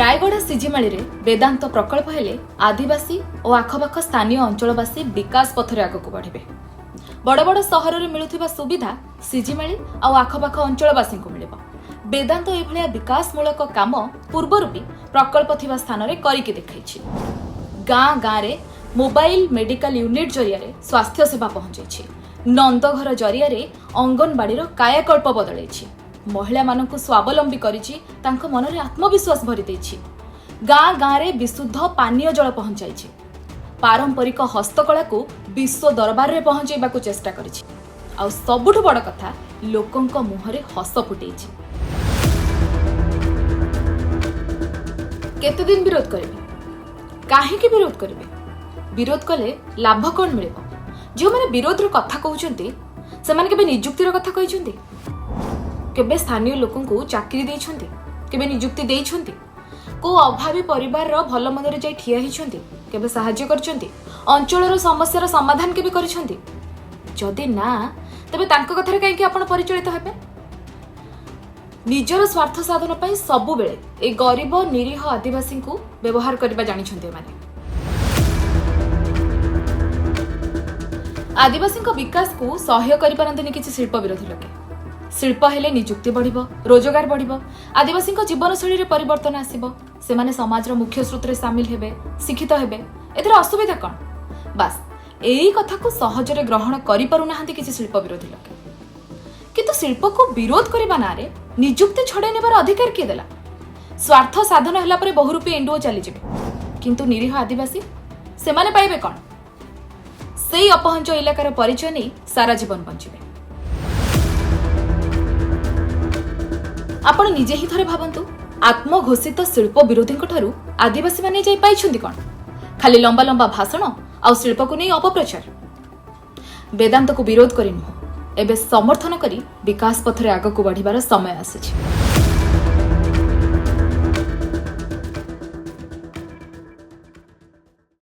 रायगढ़ सिजिमाड़ी रे वेदांत प्रकल्प हेले आदिवासी और आखपाख स्थानीय अंचलवासी विकास पथरे आगक बढ़े। बड़ बड़ सहर में मिलुथिबा सुविधा सिजिमाड़ी और आखपाख अंचलवासी को मिलिबो। वेदांत एभलिया विकासमूलक काम पूर्वर भी प्रकल्प थिबा स्थान रे करिके देखाइछि। गाँ गाँ रे मोबाइल मेडिकल यूनिट जरिया स्वास्थ्य सेवा पहुंचाइछि। नंदघर जरिया अंगनवाड़ी कायाकल्प बदलैछि। महिला मानक स्वावलंबी करिछि। तांको मनरे आत्मविश्वास भरि दैछि। गाँ गाँ रे विशुद्ध पानीय जल पहुंचाइछि। पारंपरिक हस्तकला को विश्व दरबार रे पहुंचाइबाकू चेष्टा करिछि। आ सबुठु बड़ कथा लोकंक मुहरे हस फुटैछि। केते दिन विरोध करिवे? काहेकि विरोध करिवे? विरोध कले लाभ कोन मिलिबो? जो माने विरोध रो कथा कहउचंती से माने केबे नियुक्ति रो कथा कहिचंती? केबे स्थानीय लोकन को चाकरी देइछंती? केबे नियुक्ति देइछंती? को अभावी परिवार रो भल मंदरे जाई ठिया हिछंती? केबे सहाय्य करछंती? अंचल रो समस्या रो समाधान केबे करछंती? जदि ना तबे तांको कथरे काहेकि आपण परिचलित हेबे? निजर स्वार्थ साधन पई सबु बेले ए गरीब निरीह आदिवासी को व्यवहार करबा जानि छंती माने। आदिवासी विकास को सहयोग करि पारंतनी किछि शिल्प विरोधी लोके। शिल्प हेले नियुक्ति बढ़िबो, रोजगार बढ़िबो, आदिवासी जीवनशैली रे परिवर्तन आसीबो, से माने समाज रो मुख्य स्रोत रे शामिल हेबे, शिक्षित हेबे। एतिर असुविधा कोन? बस एई कथा को सहज रे ग्रहण करि पारु नाहंती किछि शिल्प विरोधी लोके। किंतु शिल्प को विरोध करिबा नारे नियुक्ति छड़े नेबार अधिकार किए देला? स्वार्थ साधन हला परे बहुरूपी एंडुओ चली जिबे, किंतु निरीह आदिवासी से माने पाइबे कोन? सेई अपहंच इलाकार परिचय नहीं सारा जीवन बंचिबे। आपण निजे ही थरे भाबंतु, आत्मघोषित शिल्प विरोधी ठारू आदिवासी माने जाई पाइछंती कोन? खाली लंबा लंबा भाषण आ शिल्प को नहीं अपप्रचार। वेदांत को विरोध करि नुह, एबे समर्थन करी विकास पथरे आगक बढ़िबार समय आसीछि।